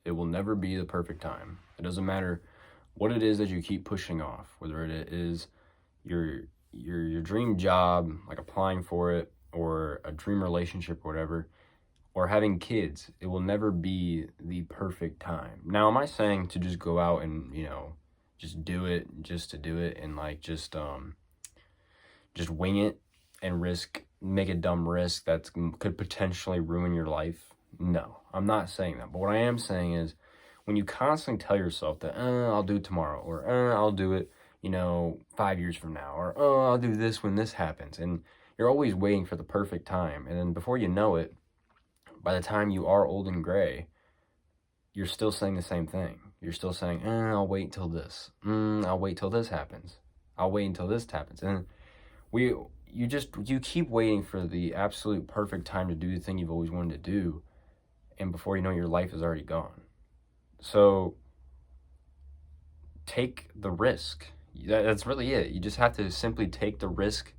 It will never be the perfect time. It doesn't matter what it is that you keep pushing off, whether it is your your dream job, like applying for it, or a dream relationship or whatever, or having kids. It will never be the perfect time. Now, am I saying to just go out and, just do it just to do it and like just wing it and make a dumb risk that could potentially ruin your life? No, I'm not saying that. But what I am saying is when you constantly tell yourself that, I'll do it tomorrow, or I'll do it, 5 years from now, or I'll do this when this happens. And you're always waiting for the perfect time. And then before you know it, by the time you are old and gray, you're still saying the same thing. You're still saying, I'll wait till this. I'll wait till this happens. I'll wait until this happens. And you keep waiting for the absolute perfect time to do the thing you've always wanted to do, and before you know, your life is already gone. So take the risk. That's really it. You just have to simply take the risk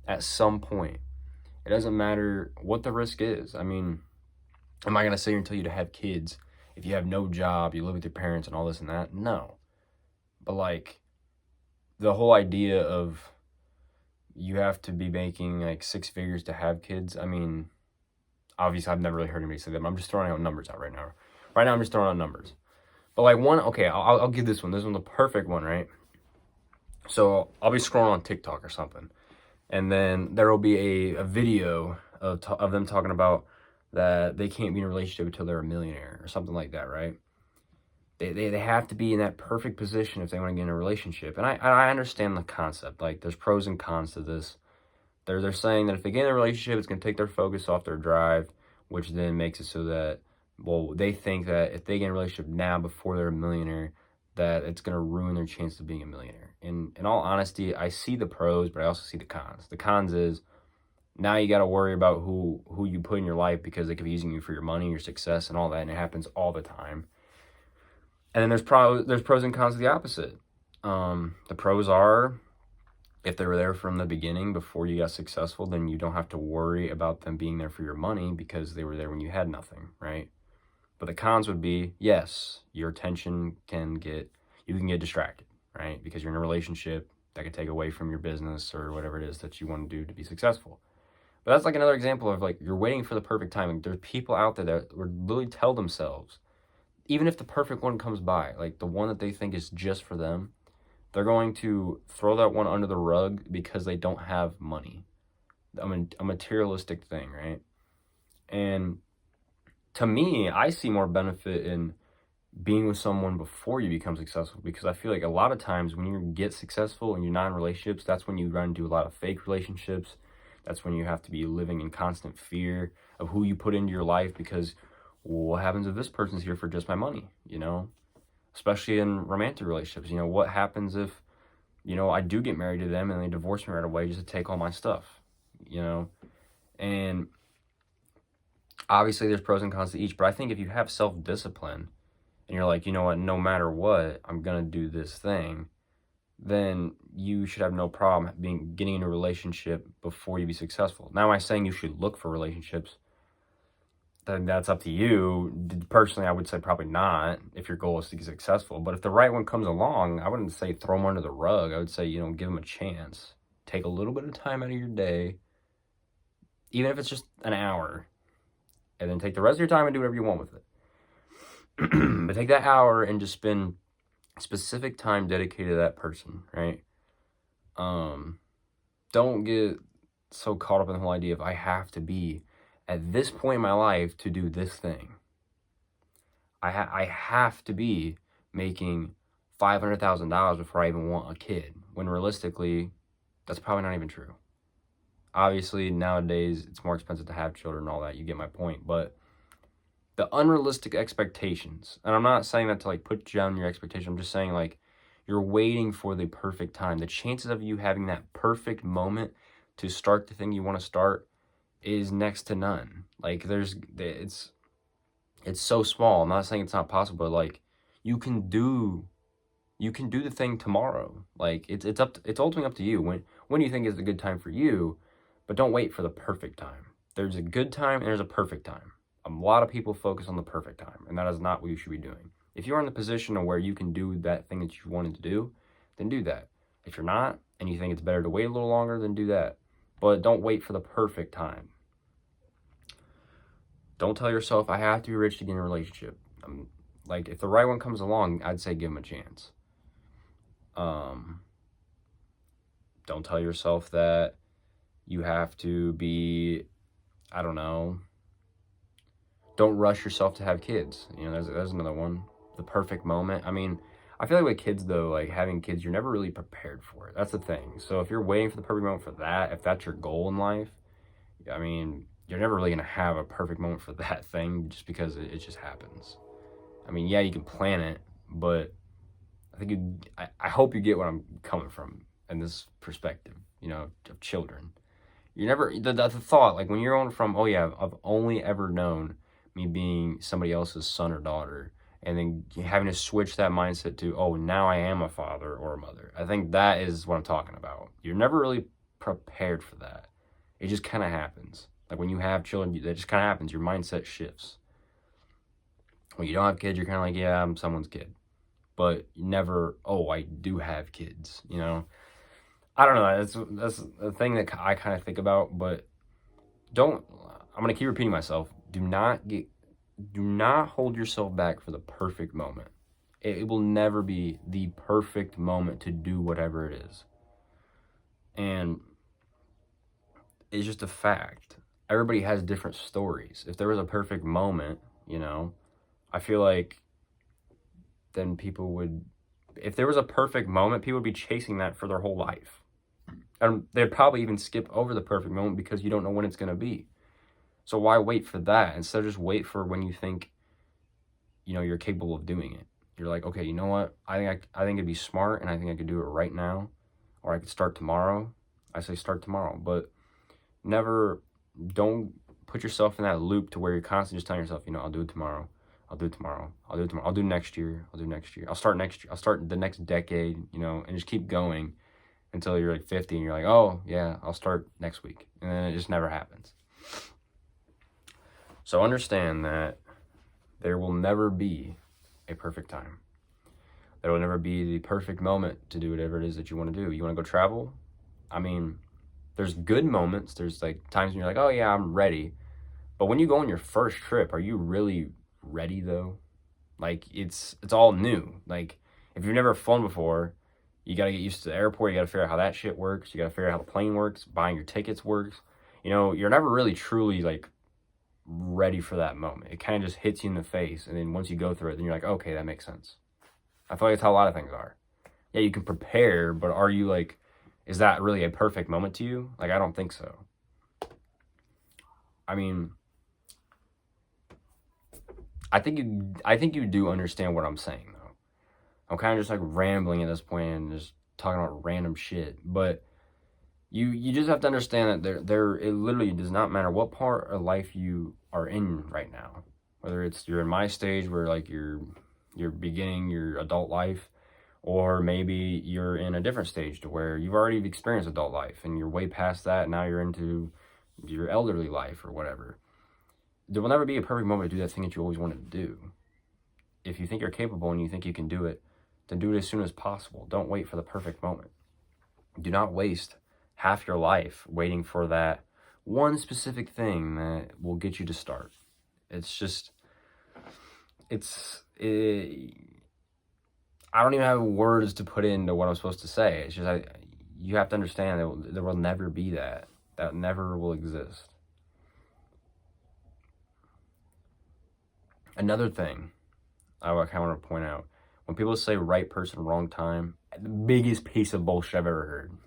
at some point. It doesn't matter what the risk is. I mean, am I going to sit here and tell you to have kids if you have no job, you live with your parents and all this and that? No. But like the whole idea of you have to be making like 6 figures to have kids. I mean, obviously I've never really heard anybody say that, but I'm just throwing out numbers out right now. Right now I'm just throwing out numbers. But like I'll give this one. This one's the perfect one, right? So I'll be scrolling on TikTok or something, and then there will be a video of them talking about that they can't be in a relationship until they're a millionaire or something like that, right? They have to be in that perfect position if they want to get in a relationship. And I understand the concept. Like, there's pros and cons to this. They're saying that if they get in a relationship, it's going to take their focus off their drive, which then makes it so that, well, they think that if they get in a relationship now before they're a millionaire, that it's going to ruin their chance of being a millionaire. And in all honesty, I see the pros, but I also see the cons. The cons is now you got to worry about who you put in your life, because they could be using you for your money, your success, and all that, and it happens all the time. And then there's pros and cons to the opposite. The pros are, if they were there from the beginning before you got successful, then you don't have to worry about them being there for your money because they were there when you had nothing, right? But the cons would be, yes, your attention you can get distracted, right? Because you're in a relationship that could take away from your business or whatever it is that you want to do to be successful. But that's like another example of like, you're waiting for the perfect timing. There's people out there that would literally tell themselves, even if the perfect one comes by, like the one that they think is just for them, they're going to throw that one under the rug because they don't have money. I mean, a materialistic thing, right? And to me, I see more benefit in being with someone before you become successful, because I feel like a lot of times when you get successful and you're not in relationships, that's when you run into a lot of fake relationships. That's when you have to be living in constant fear of who you put into your life, because what happens if this person's here for just my money, especially in romantic relationships. What happens if, I do get married to them and they divorce me right away just to take all my stuff, and obviously there's pros and cons to each, but I think if you have self-discipline and you're like, you know what, no matter what, I'm going to do this thing, then you should have no problem getting in a relationship before you be successful. Now, am I saying you should look for relationships? Then that's up to you. Personally, I would say probably not if your goal is to get successful. But if the right one comes along, I wouldn't say throw them under the rug. I would say, give them a chance. Take a little bit of time out of your day, even if it's just an hour, and then take the rest of your time and do whatever you want with it. But take that hour and just spend specific time dedicated to that person, right? Don't get so caught up in the whole idea of I have to be at this point in my life to do this thing. I have to be making $500,000 before I even want a kid, when realistically, that's probably not even true. Obviously, nowadays, it's more expensive to have children and all that. You get my point. But the unrealistic expectations, and I'm not saying that to like put down your expectation. I'm just saying like you're waiting for the perfect time. The chances of you having that perfect moment to start the thing you want to start is next to none. Like it's so small. I'm not saying it's not possible, but like you can do the thing tomorrow. Like it's ultimately up to you when you think is a good time for you, but don't wait for the perfect time. There's a good time and there's a perfect time. A lot of people focus on the perfect time, and that is not what you should be doing. If you're in the position of where you can do that thing that you wanted to do, then do that. If you're not, and you think it's better to wait a little longer, then do that. But don't wait for the perfect time. Don't tell yourself, I have to be rich to get in a relationship. Like, if the right one comes along, I'd say give them a chance. Don't tell yourself that you have to be, I don't know, don't rush yourself to have kids. You know, there's another one. The perfect moment. I mean, I feel like with kids, though, like having kids, you're never really prepared for it. That's the thing. So if you're waiting for the perfect moment for that, if that's your goal in life, I mean, you're never really going to have a perfect moment for that thing just because it just happens. I mean, yeah, you can plan it, but I think I hope you get what I'm coming from in this perspective, you know, of children. You never, the thought, like when you're on from, oh yeah, I've only ever known me being somebody else's son or daughter, and then having to switch that mindset to, oh, now I am a father or a mother. I think that is what I'm talking about. You're never really prepared for that. It just kind of happens. Like when you have children, that just kind of happens. Your mindset shifts. When you don't have kids, you're kind of like, yeah, I'm someone's kid. But you never, oh, I do have kids, you know? I don't know. That's a thing that I kind of think about, but I'm going to keep repeating myself. Do not hold yourself back for the perfect moment. It will never be the perfect moment to do whatever it is. And it's just a fact. Everybody has different stories. If there was a perfect moment, you know, I feel like then people would, if there was a perfect moment, people would be chasing that for their whole life. And they'd probably even skip over the perfect moment because you don't know when it's going to be. So why wait for that? Instead, just wait for when you think, you know, you're capable of doing it. You're like, okay, you know what? I think it'd be smart, and I think I could do it right now, or I could start tomorrow. I say start tomorrow, but don't put yourself in that loop to where you're constantly just telling yourself, you know, I'll do it tomorrow. I'll do it tomorrow. I'll do it tomorrow. I'll do next year. I'll do next year. I'll start next year. I'll start the next decade, you know, and just keep going until you're like 50 and you're like, oh, yeah, I'll start next week. And then it just never happens. So understand that there will never be a perfect time. There will never be the perfect moment to do whatever it is that you want to do. You want to go travel? I mean, there's good moments. There's like times when you're like, oh, yeah, I'm ready. But when you go on your first trip, are you really ready though? Like it's all new. Like if you've never flown before, you got to get used to the airport. You got to figure out how that shit works. You got to figure out how the plane works. Buying your tickets works. You know, you're never really truly like ready for that moment. It kind of just hits you in the face. And then once you go through it, then you're like, okay, that makes sense. I feel like that's how a lot of things are. Yeah, you can prepare, but are you like, is that really a perfect moment to you? Like, I don't think so. I mean, I think you do understand what I'm saying though. I'm kind of just like rambling at this point and just talking about random shit, but you just have to understand that it literally does not matter what part of life you are in right now. Whether it's you're in my stage where like you're beginning your adult life, or maybe you're in a different stage to where you've already experienced adult life and you're way past that and now you're into your elderly life or whatever. There will never be a perfect moment to do that thing that you always wanted to do. If you think you're capable and you think you can do it, then do it as soon as possible. Don't wait for the perfect moment. Do not waste half your life waiting for that one specific thing that will get you to start. It's just, I don't even have words to put into what I'm supposed to say. It's just, you have to understand that there will never be that. That never will exist. Another thing I kind of want to point out, when people say right person, wrong time, the biggest piece of bullshit I've ever heard.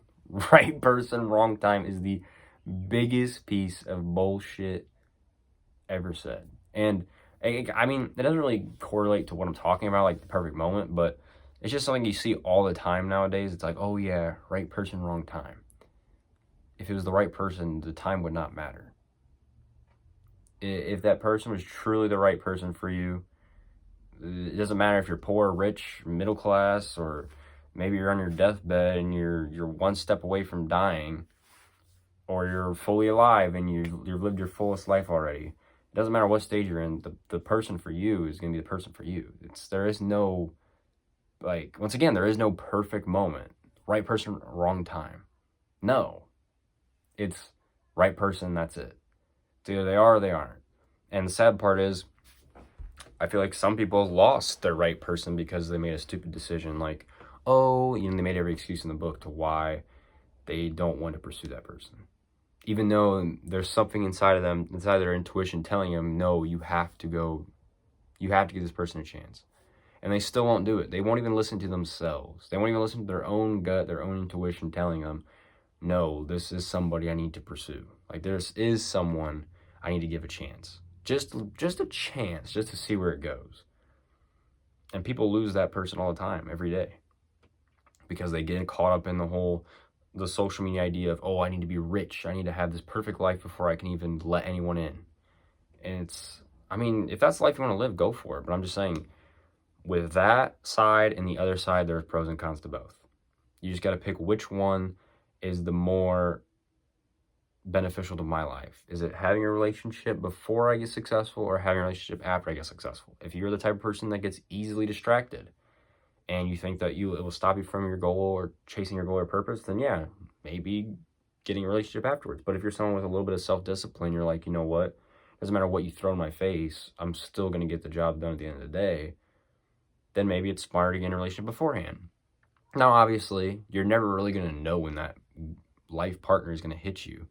Right person, wrong time is the biggest piece of bullshit ever said. And I mean, it doesn't really correlate to what I'm talking about, like the perfect moment, but it's just something you see all the time nowadays. It's like, oh yeah, right person, wrong time. If it was the right person, the time would not matter. If that person was truly the right person for you, it doesn't matter if you're poor, rich, middle class, or maybe you're on your deathbed and you're one step away from dying, or you're fully alive and you've lived your fullest life already. It doesn't matter what stage you're in, the person for you is going to be the person for you. There is no, like, once again, there is no perfect moment. Right person, wrong time. No. It's right person, that's it. It's either they are or they aren't. And the sad part is, I feel like some people lost their right person because they made a stupid decision. Like, oh, they made every excuse in the book to why they don't want to pursue that person. Even though there's something inside of them, inside their intuition telling them, no, you have to give this person a chance. And they still won't do it. They won't even listen to themselves. They won't even listen to their own gut, their own intuition telling them, no, this is somebody I need to pursue. Like, this is someone I need to give a chance. Just a chance, just to see where it goes. And people lose that person all the time, every day. Because they get caught up in the social media idea of, oh, I need to be rich. I need to have this perfect life before I can even let anyone in. And if that's the life you want to live, go for it. But I'm just saying, with that side and the other side, there's pros and cons to both. You just got to pick which one is the more beneficial to my life. Is it having a relationship before I get successful or having a relationship after I get successful? If you're the type of person that gets easily distracted and you think that it will stop you from your goal or chasing your goal or purpose, then yeah, maybe getting a relationship afterwards. But if you're someone with a little bit of self-discipline, you're like, you know what? Doesn't matter what you throw in my face, I'm still going to get the job done at the end of the day. Then maybe it's smarter to get in a relationship beforehand. Now, obviously, you're never really going to know when that life partner is going to hit you.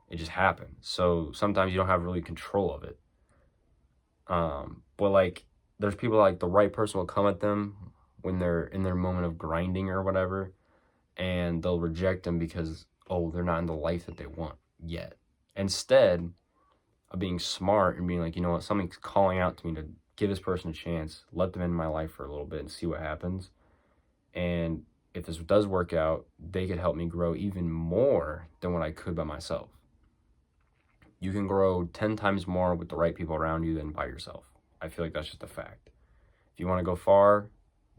It just happens. So sometimes you don't have really control of it. But like, there's people like the right person will come at them when they're in their moment of grinding or whatever, and they'll reject them because, oh, they're not in the life that they want yet. Instead of being smart and being like, you know what, something's calling out to me to give this person a chance, let them in my life for a little bit and see what happens. And if this does work out, they could help me grow even more than what I could by myself. You can grow 10 times more with the right people around you than by yourself. I feel like that's just a fact. If you want to go far,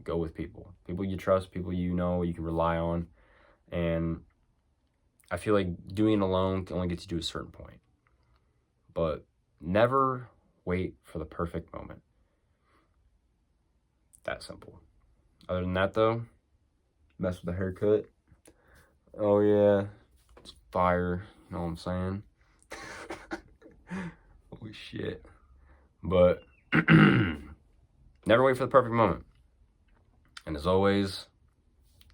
go with people. People you trust, people you know, you can rely on. And I feel like doing it alone can only get you to a certain point. But never wait for the perfect moment. That simple. Other than that, though, mess with the haircut. Oh, yeah. It's fire. You know what I'm saying? Holy shit. But never wait for the perfect moment. And as always,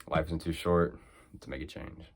life isn't too short to make a change.